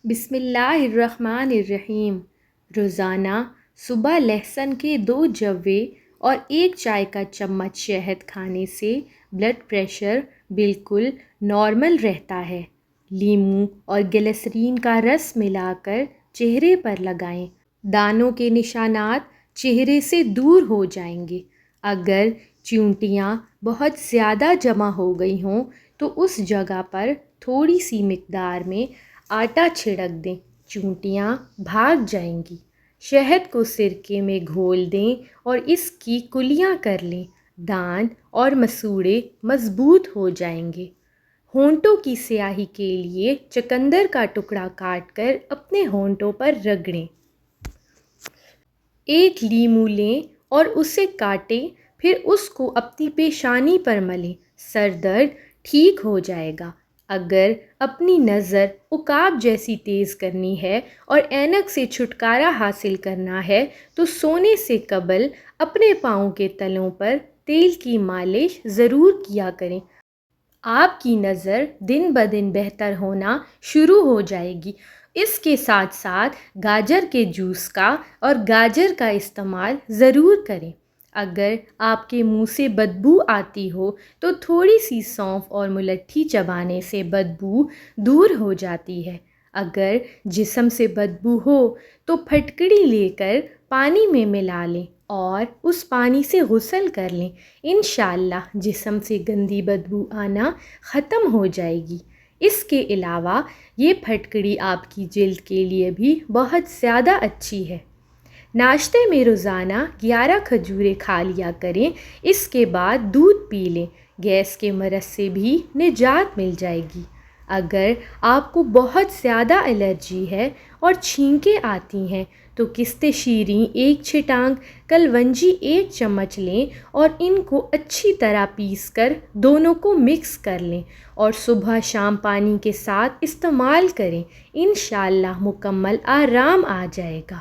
بسم اللہ الرحمن الرحیم۔ روزانہ صبح لہسن کے 2 جوے اور 1 چائے کا چمچ شہد کھانے سے بلڈ پریشر بالکل نارمل رہتا ہے۔ لیموں اور گلسرین کا رس ملا کر چہرے پر لگائیں، دانوں کے نشانات چہرے سے دور ہو جائیں گے۔ اگر چیونٹیاں بہت زیادہ جمع ہو گئی ہوں تو اس جگہ پر تھوڑی سی مقدار میں آٹا چھڑک دیں، چیونٹیاں بھاگ جائیں گی۔ شہد کو سرکے میں گھول دیں اور اس کی کلیاں کر لیں، دانت اور مسوڑھے مضبوط ہو جائیں گے۔ ہونٹوں کی سیاہی کے لیے چقندر کا ٹکڑا کاٹ کر اپنے ہونٹوں پر رگڑیں۔ 1 لیموں لیں اور اسے کاٹیں، پھر اس کو اپنی پیشانی پر ملیں، سر درد ٹھیک ہو جائے گا۔ اگر اپنی نظر عقاب جیسی تیز کرنی ہے اور اینک سے چھٹکارا حاصل کرنا ہے تو سونے سے قبل اپنے پاؤں کے تلوں پر تیل کی مالش ضرور کیا کریں۔ آپ کی نظر دن بدن بہتر ہونا شروع ہو جائے گی۔ اس کے ساتھ ساتھ گاجر کے جوس کا اور گاجر کا استعمال ضرور کریں۔ اگر آپ کے منہ سے بدبو آتی ہو تو تھوڑی سی سونف اور ملٹھی چبانے سے بدبو دور ہو جاتی ہے۔ اگر جسم سے بدبو ہو تو پھٹکڑی لے کر پانی میں ملا لیں اور اس پانی سے غسل کر لیں، انشاءاللہ جسم سے گندی بدبو آنا ختم ہو جائے گی۔ اس کے علاوہ یہ پھٹکڑی آپ کی جلد کے لیے بھی بہت زیادہ اچھی ہے۔ ناشتے میں روزانہ 11 کھجوریں کھا لیا کریں، اس کے بعد دودھ پی لیں، گیس کے مرض سے بھی نجات مل جائے گی۔ اگر آپ کو بہت زیادہ الرجی ہے اور چھینکیں آتی ہیں تو قسط شیریں 1 چھٹانک، کلونجی 1 چمچ لیں اور ان کو اچھی طرح پیس کر دونوں کو مکس کر لیں اور صبح شام پانی کے ساتھ استعمال کریں، انشاءاللہ مکمل آرام آ جائے گا۔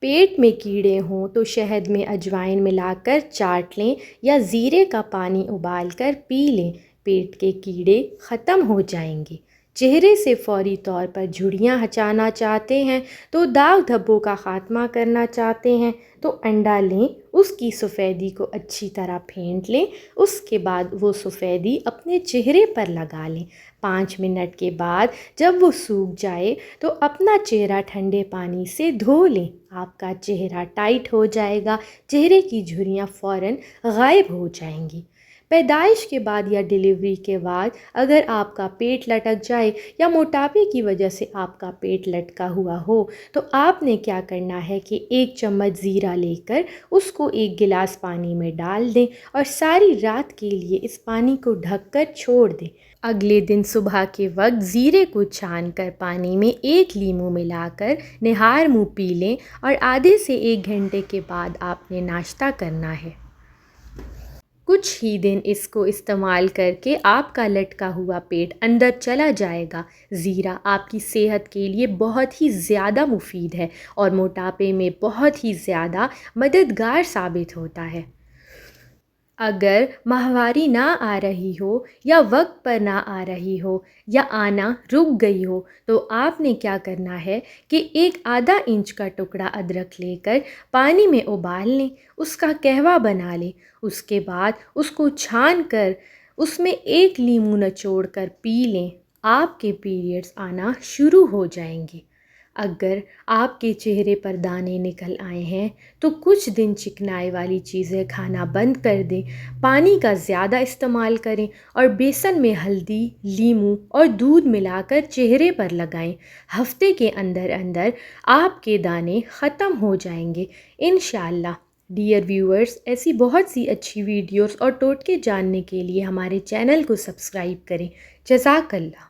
پیٹ میں کیڑے ہوں تو شہد میں اجوائن ملا کر چاٹ لیں یا زیرے کا پانی ابال کر پی لیں، پیٹ کے کیڑے ختم ہو جائیں گے۔ چہرے سے فوری طور پر جھریاں ہٹانا چاہتے ہیں تو داغ دھبوں کا خاتمہ کرنا چاہتے ہیں تو انڈا لیں، اس کی سفیدی کو اچھی طرح پھینٹ لیں، اس کے بعد وہ سفیدی اپنے چہرے پر لگا لیں۔ 5 منٹ کے بعد جب وہ سوکھ جائے تو اپنا چہرہ ٹھنڈے پانی سے دھو لیں، آپ کا چہرہ ٹائٹ ہو جائے گا، چہرے کی جھریاں فوراً غائب ہو جائیں گی۔ پیدائش کے بعد یا ڈیلیوری کے بعد اگر آپ کا پیٹ لٹک جائے یا موٹاپے کی وجہ سے آپ کا پیٹ لٹکا ہوا ہو تو آپ نے کیا کرنا ہے کہ 1 چمچ زیرہ لے کر اس کو 1 گلاس پانی میں ڈال دیں اور ساری رات کے لیے اس پانی کو ڈھک کر چھوڑ دیں۔ اگلے دن صبح کے وقت زیرے کو چھان کر پانی میں 1 لیموں ملا کر نہار منہ پی لیں اور آدھے سے 1 گھنٹے کے بعد آپ نے ناشتہ کرنا ہے۔ کچھ ہی دن اس کو استعمال کر کے آپ کا لٹکا ہوا پیٹ اندر چلا جائے گا۔ زیرہ آپ کی صحت کے لیے بہت ہی زیادہ مفید ہے اور موٹاپے میں بہت ہی زیادہ مددگار ثابت ہوتا ہے۔ اگر ماہواری نہ آ رہی ہو یا وقت پر نہ آ رہی ہو یا آنا رک گئی ہو تو آپ نے کیا کرنا ہے کہ 1 آدھا انچ کا ٹکڑا ادرک لے کر پانی میں ابال لیں، اس کا قہوہ بنا لیں، اس کے بعد اس کو چھان کر اس میں 1 لیموں نچوڑ کر پی لیں، آپ کے پیریڈز آنا شروع ہو جائیں گے۔ اگر آپ کے چہرے پر دانے نکل آئے ہیں تو کچھ دن چکنائی والی چیزیں کھانا بند کر دیں، پانی کا زیادہ استعمال کریں اور بیسن میں ہلدی، لیموں اور دودھ ملا کر چہرے پر لگائیں۔ ہفتے کے اندر اندر آپ کے دانے ختم ہو جائیں گے انشاءاللہ۔ ڈیئر ویورز، ایسی بہت سی اچھی ویڈیوز اور ٹوٹکے جاننے کے لیے ہمارے چینل کو سبسکرائب کریں۔ جزاک اللہ۔